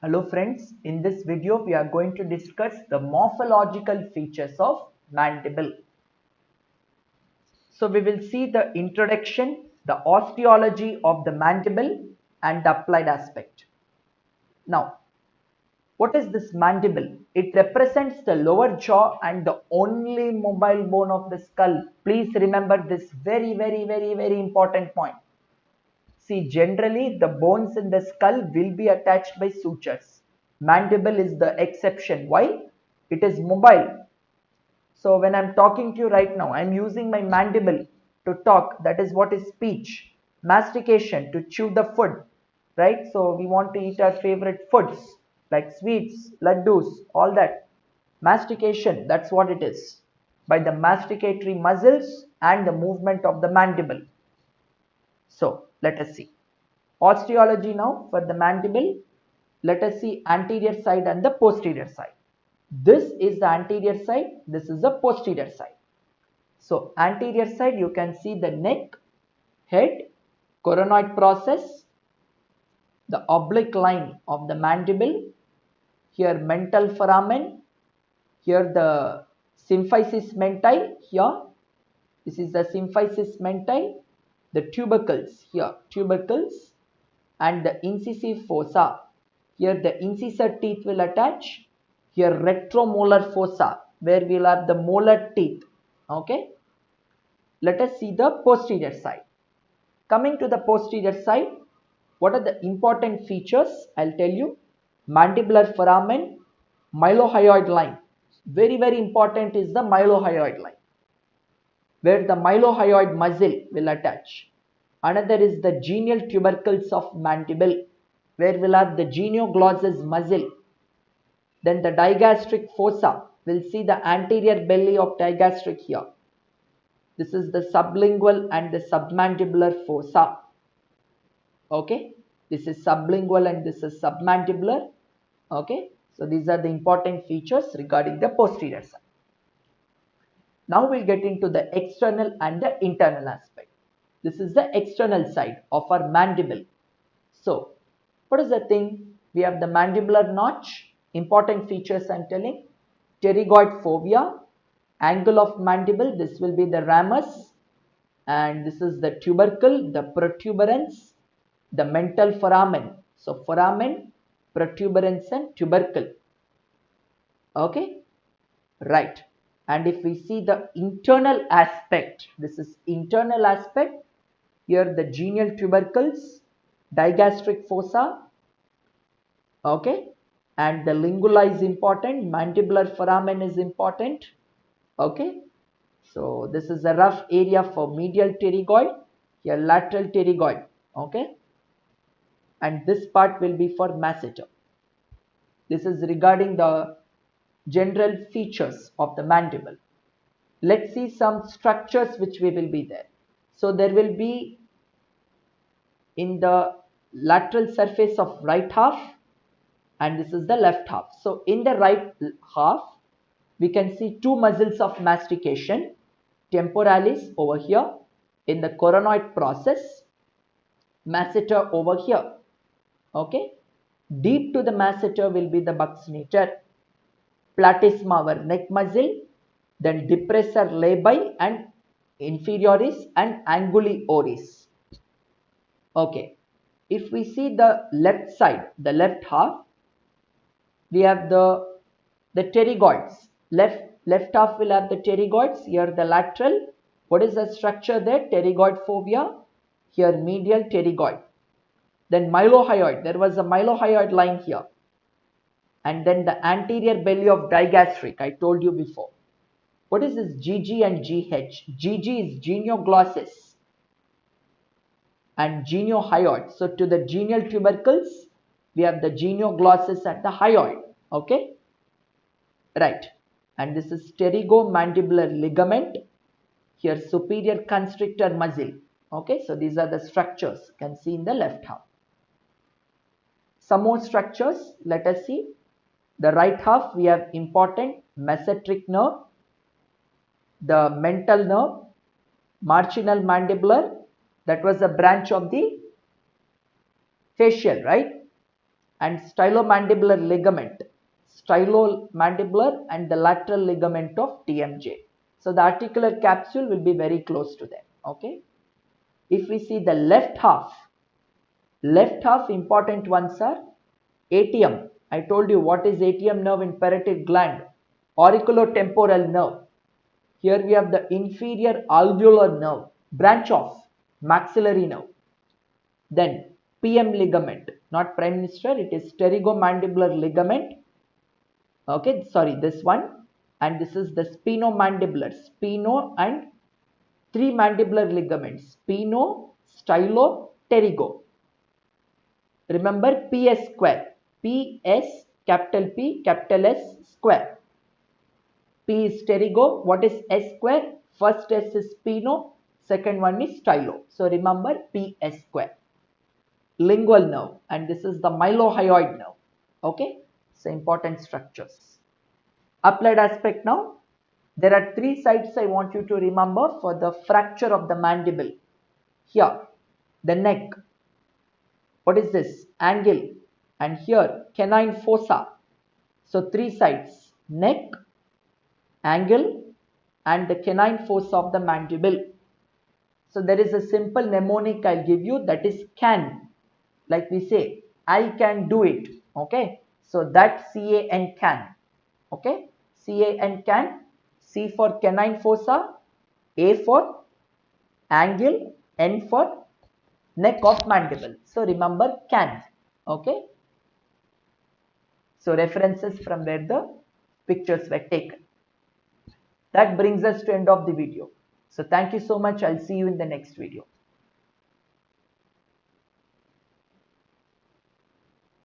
Hello friends, in this video we are going to discuss the morphological features of mandible. So we will see the introduction, the osteology of the mandible and the applied aspect. Now, what is this mandible? It represents the lower jaw and the only mobile bone of the skull. Please remember this very important point. See, generally the bones in the skull will be attached by sutures. Mandible is the exception. Why? It is mobile. So when I'm talking to you right now, I'm using my mandible to talk. That is what is speech. Mastication, to chew the food. Right? So we want to eat our favorite foods like sweets, laddus, all that. Mastication, that's what it is. By the masticatory muscles and the movement of the mandible. So let us see. Osteology now for the mandible. Let us see anterior side and the posterior side. This is the anterior side, this is the posterior side. So anterior side you can see the neck, head, coronoid process, the oblique line of the mandible, here mental foramen, here the symphysis menti, here this is the symphysis menti, the tubercles, here tubercles, and the incisive fossa. Here the incisor teeth will attach. Here retromolar fossa, where we'll have the molar teeth. Okay. Let us see the posterior side. Coming to the posterior side, what are the important features? I'll tell you. Mandibular foramen, mylohyoid line. Very important is the mylohyoid line, where the mylohyoid muscle will attach. Another is the genial tubercles of mandible, where we'll have the genioglossus muscle. Then the digastric fossa, we'll see the anterior belly of digastric here. This is the sublingual and the submandibular fossa. Okay, this is sublingual and this is submandibular. Okay, so these are the important features regarding the posterior side. Now we'll get into the external and the internal aspect. This is the external side of our mandible. So, what is the thing? We have the mandibular notch. Important features I'm telling. Pterygoid fovea. Angle of mandible. This will be the ramus. And this is the tubercle, the protuberance, the mental foramen. So, foramen, protuberance and tubercle. Okay. Right. And if we see the internal aspect, this is internal aspect. Here the genial tubercles, digastric fossa, okay, and the lingula is important, mandibular foramen is important, okay. So this is a rough area for medial pterygoid, here lateral pterygoid, okay, and this part will be for masseter. This is regarding the general features of the mandible. Let's see some structures which will be there. So there will be in the lateral surface of right half, and this is the left half. So in the right half, we can see two muscles of mastication, temporalis over here in the coronoid process, masseter over here. Okay, deep to the masseter will be the buccinator, platysma our neck muscle, then depressor labii and inferioris and anguli oris. Okay, if we see the left side, the left half, we have the pterygoids. Left half will have the pterygoids. Here the lateral. What is the structure there? Pterygoid fovea. Here medial pterygoid. Then mylohyoid. There was a mylohyoid line here. And then the anterior belly of digastric. I told you before. What is this GG and GH? GG is genioglossus and geniohyoid. So to the genial tubercles, we have the genioglossus and the hyoid. Okay. Right, and this is pterygomandibular ligament, here superior constrictor muscle. Okay, so these are the structures you can see in the left half. Some more structures, let us see. The right half, we have important mesenteric nerve, the mental nerve, marginal mandibular, that was a branch of the facial, right? and stylomandibular ligament, stylomandibular and the lateral ligament of TMJ. So the articular capsule will be very close to them. Okay. If we see the left half important ones are ATM. I told you what is ATM nerve in parotid gland, auriculotemporal nerve. Here we have the inferior alveolar nerve, branch of maxillary nerve. Then PM ligament, not prime minister, it is pterygomandibular ligament. Okay, sorry, this one, and this is the spinomandibular, spino and three mandibular ligaments, spino, stylo, pterygo. Remember PS square, PS, capital P, capital S square. P is pterygo. What is S square? First S is spino, second one is stylo. So remember PS square. Lingual nerve, and this is the mylohyoid nerve. Okay, so important structures. Applied aspect now. There are three sites I want you to remember for the fracture of the mandible. Here, the neck. What is this? Angle. And here, canine fossa. So three sides: neck, angle, and the canine fossa of the mandible. So there is a simple mnemonic I'll give you, that is can. Like we say, I can do it. Okay. So that CAN can. Okay. CAN can. C for canine fossa, A for angle, N for neck of mandible. So remember can. Okay. So references from where the pictures were taken. That brings us to end of the video. So thank you so much. I'll see you in the next video.